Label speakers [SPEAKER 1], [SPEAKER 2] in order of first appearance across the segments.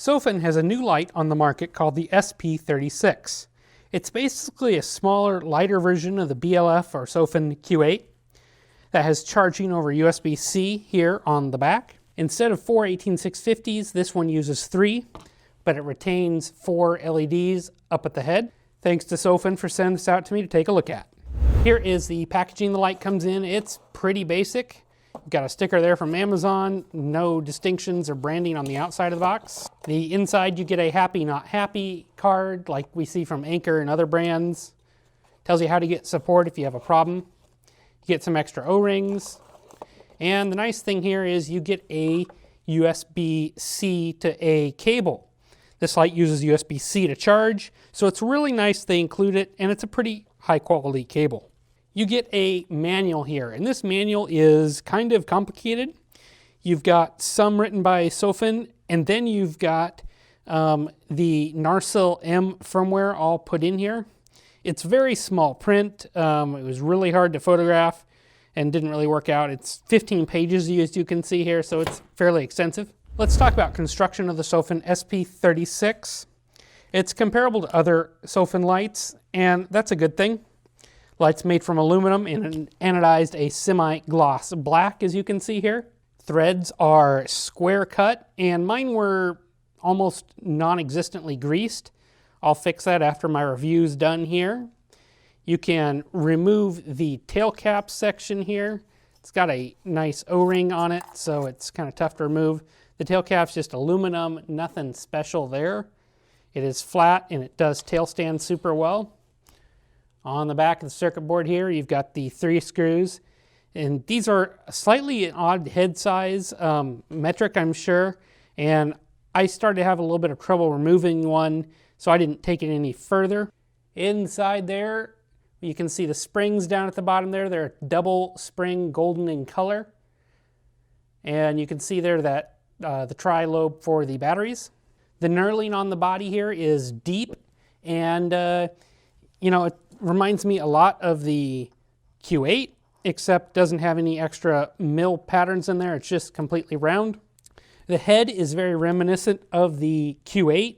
[SPEAKER 1] Sofirn has a new light on the market called the SP36. It's basically a smaller, lighter version of the BLF or Sofirn Q8 that has charging over USB-C here on the back. Instead of 4 18650s, this one uses 3, but it retains 4 LEDs up at the head. Thanks to Sofirn for sending this out to me to take a look at. Here is the packaging the light comes in. It's pretty basic. Got a sticker there from Amazon, no distinctions or branding on the outside of the box. The inside you get a happy not happy card like we see from Anchor and other brands. Tells you how to get support if you have a problem. You get some extra O-rings. And the nice thing here is you get a USB-C to A cable. This light uses USB-C to charge, so it's really nice they include it, and it's a pretty high quality cable. You get a manual here, and this manual is kind of complicated. You've got some written by Sofirn, and then you've got the Narsil M firmware all put in here. It's very small print. It was really hard to photograph and didn't really work out. It's 15 pages as you can see here, so it's fairly extensive. Let's talk about construction of the Sofirn SP36. It's comparable to other Sofirn lights, and that's a good thing. Light's made from aluminum and anodized a semi-gloss black, as you can see here. Threads are square cut, and mine were almost non-existently greased. I'll fix that after my review's done here. You can remove the tail cap section here. It's got a nice O-ring on it, so it's kind of tough to remove. The tail cap's just aluminum, nothing special there. It is flat and it does tail stand super well. On the back of the circuit board here, you've got the 3 screws, and these are slightly odd head size, metric I'm sure, and I started to have a little bit of trouble removing one, so I didn't take it any further. Inside there, you can see the springs down at the bottom there. They're double spring, golden in color, and you can see there that the tri-lobe for the batteries. The knurling on the body here is deep, and you know, it reminds me a lot of the Q8, except doesn't have any extra mill patterns in there. It's just completely round. The head is very reminiscent of the Q8,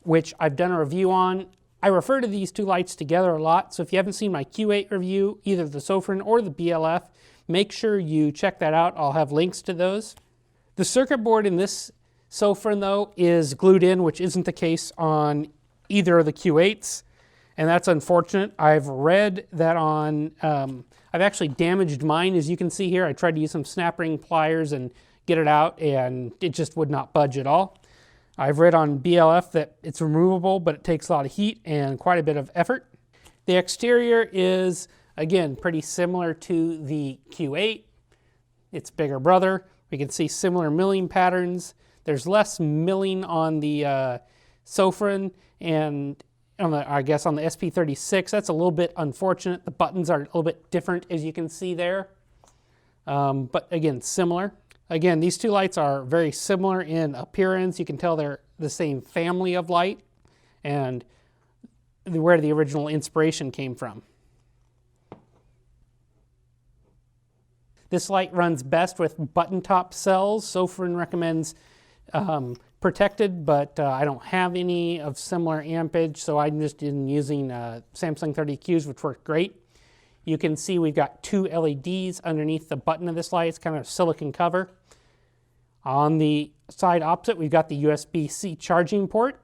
[SPEAKER 1] which I've done a review on. I refer to these two lights together a lot, so if you haven't seen my Q8 review, either the Sofirn or the BLF, make sure you check that out. I'll have links to those. The circuit board in this Sofirn, though, is glued in, which isn't the case on either of the Q8s. And that's unfortunate. I've read that on, I've actually damaged mine, as you can see here. I tried to use some snap ring pliers and get it out, and it just would not budge at all. I've read on BLF that it's removable, but it takes a lot of heat and quite a bit of effort. The exterior is, again, pretty similar to the Q8. It's bigger brother. We can see similar milling patterns. There's less milling on the Sofirn, and I guess on the SP36, that's a little bit unfortunate. The buttons are a little bit different, as you can see there. But again, similar. Again, these two lights are very similar in appearance. You can tell they're the same family of light and where the original inspiration came from. This light runs best with button top cells. Sofirn recommends protected, but I don't have any of similar ampage, so I'm just using Samsung 30Qs, which work great. You can see we've got 2 LEDs underneath the button of this light. It's kind of a silicon cover. On the side opposite, we've got the USB-C charging port.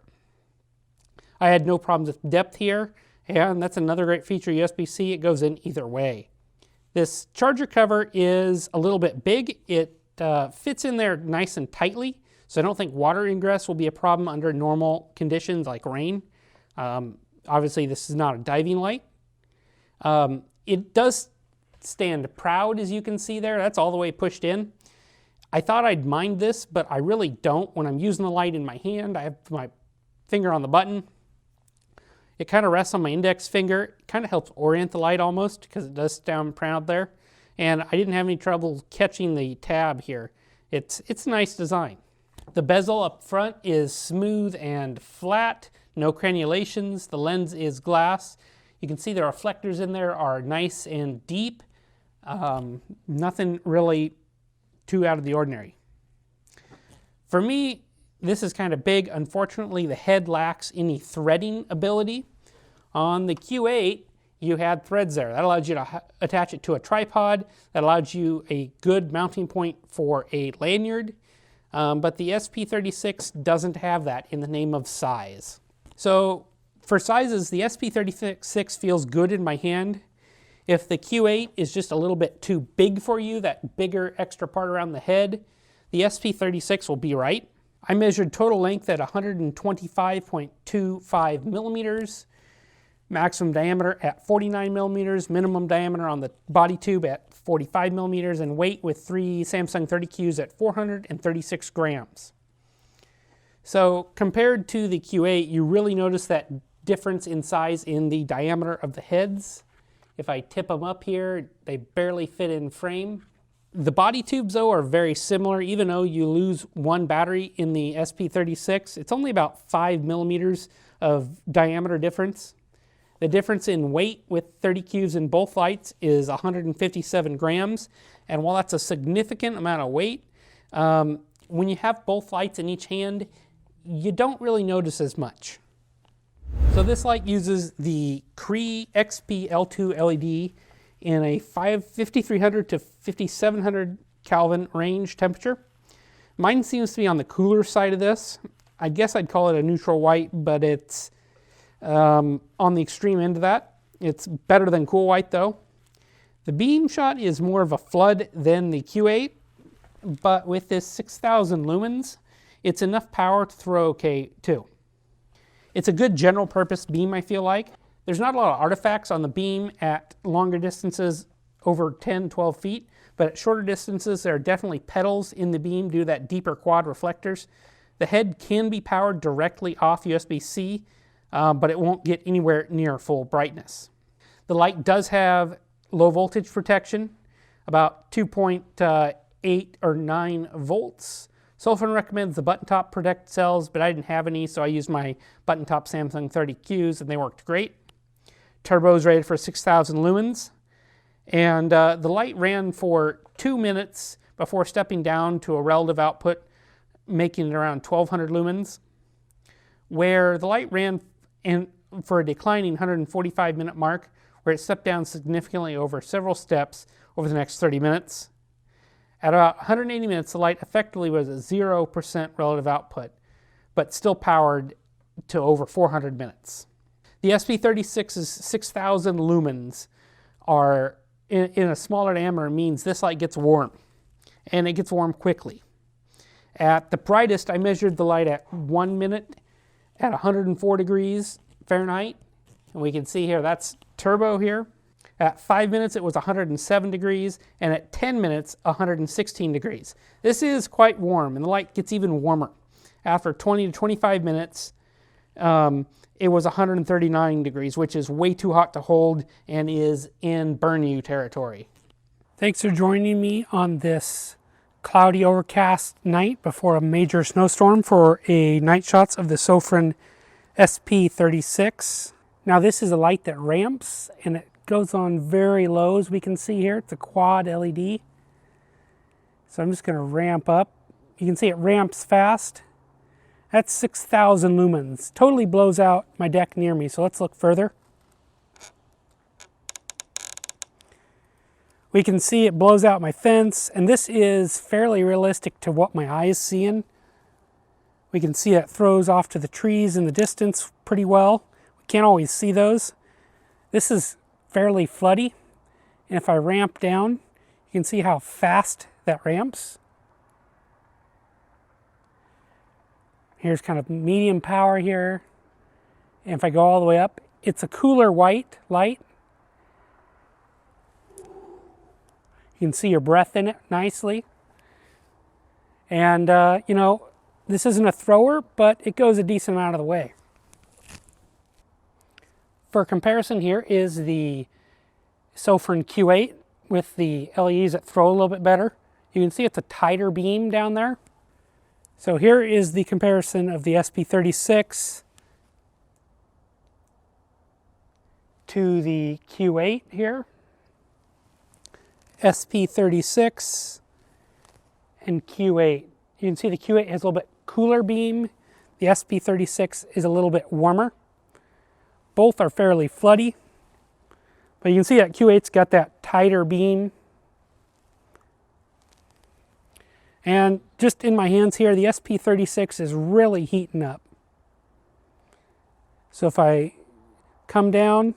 [SPEAKER 1] I had no problems with depth here, and that's another great feature, USB-C. It goes in either way. This charger cover is a little bit big. It fits in there nice and tightly, so I don't think water ingress will be a problem under normal conditions like rain. Obviously, this is not a diving light. It does stand proud, as you can see there. That's all the way pushed in. I thought I'd mind this, but I really don't. When I'm using the light in my hand, I have my finger on the button. It kind of rests on my index finger. It kind of helps orient the light almost, because it does stand proud there. And I didn't have any trouble catching the tab here. It's a nice design. The bezel up front is smooth and flat, no crenulations. The lens is glass. You can see the reflectors in there are nice and deep. Nothing really too out of the ordinary. For me, This is kind of big. Unfortunately, the head lacks any threading ability. On the Q8, you had threads there. That allowed you to attach it to a tripod. That allowed you a good mounting point for a lanyard. But the SP36 doesn't have that in the name of size. So for sizes, the SP36 feels good in my hand. If the Q8 is just a little bit too big for you, that bigger extra part around the head, the SP36 will be right. I measured total length at 125.25 millimeters, maximum diameter at 49 millimeters, minimum diameter on the body tube at 45 millimeters, and weight with 3 Samsung 30Qs at 436 grams. So compared to the Q8, you really notice that difference in size in the diameter of the heads. If I tip them up here, they barely fit in frame. The body tubes, though, are very similar. Even though you lose one battery in the SP36, it's only about 5 millimeters of diameter difference. The difference in weight with 30 Qs in both lights is 157 grams. And while that's a significant amount of weight, when you have both lights in each hand, you don't really notice as much. So this light uses the Cree XP-L2 LED in a 5300 to 5700 Kelvin range temperature. Mine seems to be on the cooler side of this. I guess I'd call it a neutral white, but it's on the extreme end of that. It's better than cool white though. The beam shot is more of a flood than the Q8, but with this 6000 lumens, it's enough power to throw okay too. It's a good general purpose beam, I feel like. There's not a lot of artifacts on the beam at longer distances over 10, 12 feet, but at shorter distances there are definitely petals in the beam due to that deeper quad reflectors. The head can be powered directly off USB-C, but it won't get anywhere near full brightness. The light does have low voltage protection, about 2.8 or 9 volts. Sofirn recommends the button top protect cells, but I didn't have any, so I used my button top Samsung 30Qs and they worked great. Turbo is rated for 6000 lumens. And the light ran for 2 minutes before stepping down to a relative output, making it around 1200 lumens, where the light ran for a declining 145 minute mark, where it stepped down significantly over several steps over the next 30 minutes. At about 180 minutes, the light effectively was a 0% relative output, but still powered to over 400 minutes. The SP36's 6000 lumens are in a smaller diameter means this light gets warm, and it gets warm quickly. At the brightest, I measured the light at 1 minute at 104 degrees Fahrenheit, and we can see here that's turbo here. At 5 minutes, it was 107 degrees, and at 10 minutes, 116 degrees. This is quite warm, and the light gets even warmer. After 20 to 25 minutes, it was 139 degrees, which is way too hot to hold and is in burn you territory. Thanks for joining me on this cloudy, overcast night before a major snowstorm for a night shots of the Sofirn SP36. Now this is a light that ramps, and it goes on very low, as we can see here. It's a quad LED. So I'm just going to ramp up. You can see it ramps fast. That's 6000 lumens. Totally blows out my deck near me. So let's look further. We can see it blows out my fence, and this is fairly realistic to what my eye is seeing. We can see it throws off to the trees in the distance pretty well. We can't always see those. This is fairly floody, and if I ramp down, you can see how fast that ramps. Here's kind of medium power here, and if I go all the way up, it's a cooler white light. You can see your breath in it nicely, and you know, this isn't a thrower, but it goes a decent amount of the way. For comparison, here is the Sofirn Q8 with the LEDs that throw a little bit better. You can see it's a tighter beam down there. So here is the comparison of the SP36 to the Q8 here. SP36 and Q8. You can see the Q8 has a little bit cooler beam. The SP36 is a little bit warmer. Both are fairly floody, but you can see that Q8's got that tighter beam. And just in my hands here, the SP36 is really heating up. So if I come down,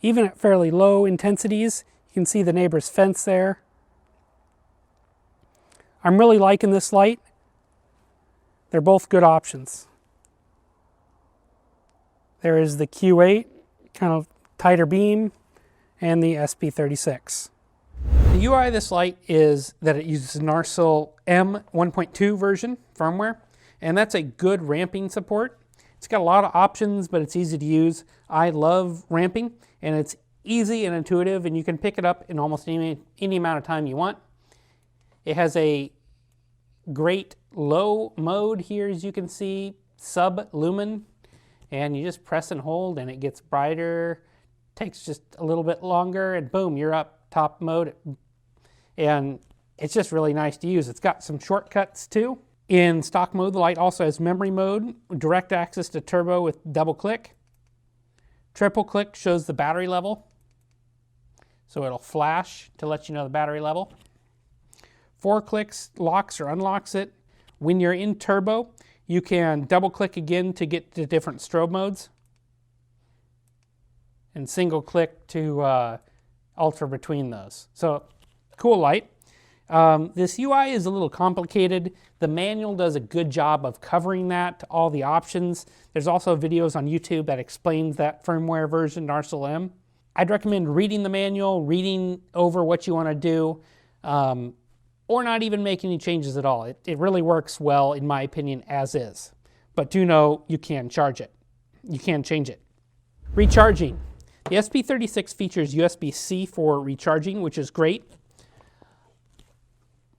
[SPEAKER 1] even at fairly low intensities, you can see the neighbor's fence there. I'm really liking this light. They're both good options. There is the Q8, kind of tighter beam, and the SP36. The UI of this light is that it uses Narsil M 1.2 version firmware, and that's a good ramping support. It's got a lot of options, but it's easy to use. I love ramping, and it's easy and intuitive, and you can pick it up in almost any amount of time you want. It has a great low mode here, as you can see, sub lumen, and you just press and hold and it gets brighter. Takes just a little bit longer and boom, you're up top mode. And it's just really nice to use. It's got some shortcuts too. In stock mode, the light also has memory mode, direct access to turbo with double click. Triple click shows the battery level, so it'll flash to let you know the battery level. 4 clicks locks or unlocks it. When you're in turbo, you can double click again to get to different strobe modes, and single click to alter between those. So cool light. This UI is a little complicated. The manual does a good job of covering that, all the options. There's also videos on YouTube that explains that firmware version, Narsil M. I'd recommend reading the manual, reading over what you want to do, or not even make any changes at all. It really works well, in my opinion, as is. But do know you can charge it. You can change it. Recharging. The SP36 features USB-C for recharging, which is great.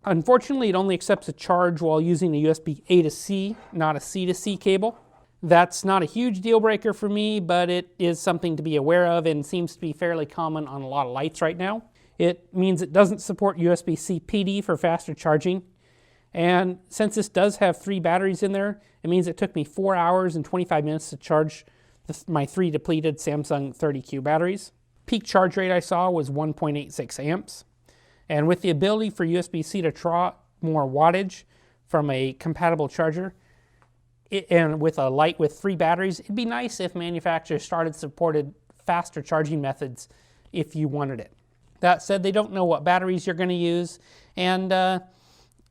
[SPEAKER 1] Unfortunately, it only accepts a charge while using a USB A to C, not a C to C cable. That's not a huge deal breaker for me, but it is something to be aware of and seems to be fairly common on a lot of lights right now. It means it doesn't support USB-C PD for faster charging. And since this does have 3 batteries in there, it means it took me 4 hours and 25 minutes to charge my 3 depleted Samsung 30Q batteries. Peak charge rate I saw was 1.86 amps. And with the ability for USB-C to draw more wattage from a compatible charger, and with a light with 3 batteries, it'd be nice if manufacturers supported faster charging methods if you wanted it. That said, they don't know what batteries you're going to use, and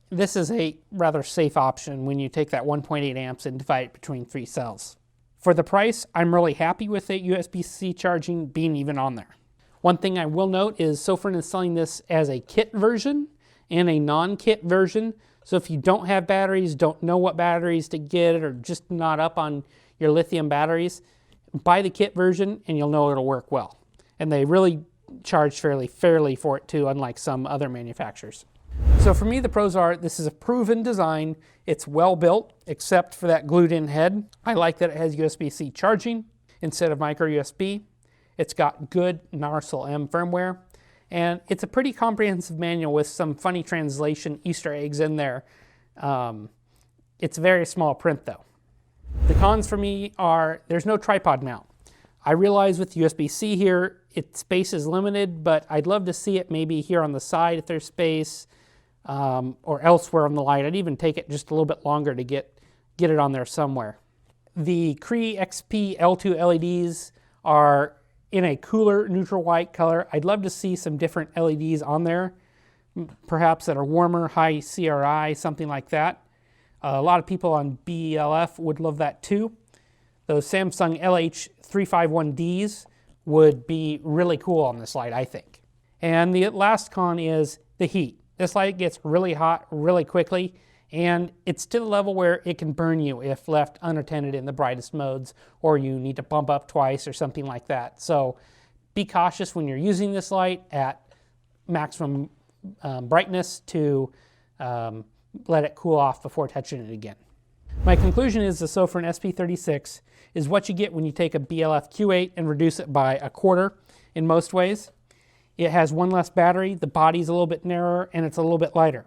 [SPEAKER 1] this is a rather safe option when you take that 1.8 amps and divide it between 3 cells. For the price, I'm really happy with the USB-C charging being even on there. One thing I will note is Sofirn is selling this as a kit version and a non-kit version. So if you don't have batteries, don't know what batteries to get, or just not up on your lithium batteries, buy the kit version and you'll know it'll work well. And they really charge fairly for it too, unlike some other manufacturers. So for me, the pros are, this is a proven design. It's well built, except for that glued in head. I like that it has USB-C charging instead of micro USB. It's got good Narsil M firmware, and it's a pretty comprehensive manual with some funny translation Easter eggs in there. It's very small print though. The cons for me are, there's no tripod mount. I realize with USB-C here, space is limited, but I'd love to see it maybe here on the side if there's space, or elsewhere on the light. I'd even take it just a little bit longer to get it on there somewhere. The Cree XP L2 LEDs are in a cooler neutral white color. I'd love to see some different LEDs on there, perhaps that are warmer, high CRI, something like that. A lot of people on BLF would love that too. Those Samsung LH351Ds would be really cool on this light, I think. And the last con is the heat. This light gets really hot really quickly, and it's to the level where it can burn you if left unattended in the brightest modes, or you need to bump up twice or something like that. So be cautious when you're using this light at maximum brightness to let it cool off before touching it again. My conclusion is the Sofirn SP36 is what you get when you take a BLF Q8 and reduce it by a quarter in most ways. It has one less battery, the body's a little bit narrower, and it's a little bit lighter.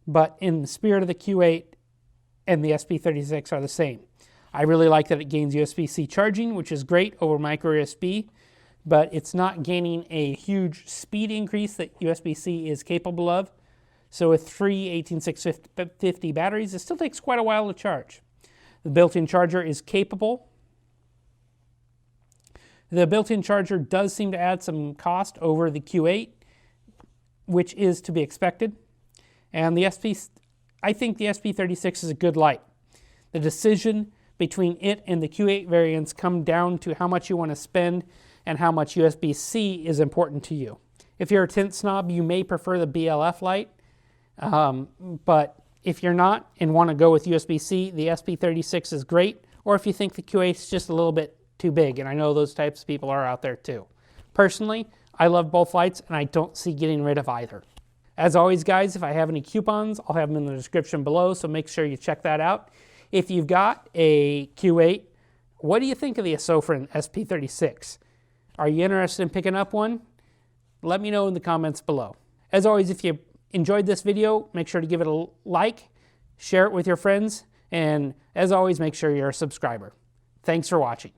[SPEAKER 1] But in the spirit of the Q8, and the SP36 are the same. I really like that it gains USB-C charging, which is great over micro USB, but it's not gaining a huge speed increase that USB-C is capable of. So with three 18650 batteries, it still takes quite a while to charge. The built-in charger is capable. The built-in charger does seem to add some cost over the Q8, which is to be expected. And I think the SP36 is a good light. The decision between it and the Q8 variants come down to how much you want to spend and how much USB-C is important to you. If you're a tint snob, you may prefer the BLF light, but if you're not and want to go with USB-C, the SP36 is great, or if you think the Q8 is just a little bit too big, and I know those types of people are out there too. Personally, I love both lights, and I don't see getting rid of either. As always, guys, if I have any coupons, I'll have them in the description below, so make sure you check that out. If you've got a Q8, what do you think of the Sofirn SP36? Are you interested in picking up one? Let me know in the comments below. As always, if you enjoyed this video, make sure to give it a like, share it with your friends, and as always, make sure you're a subscriber. Thanks for watching.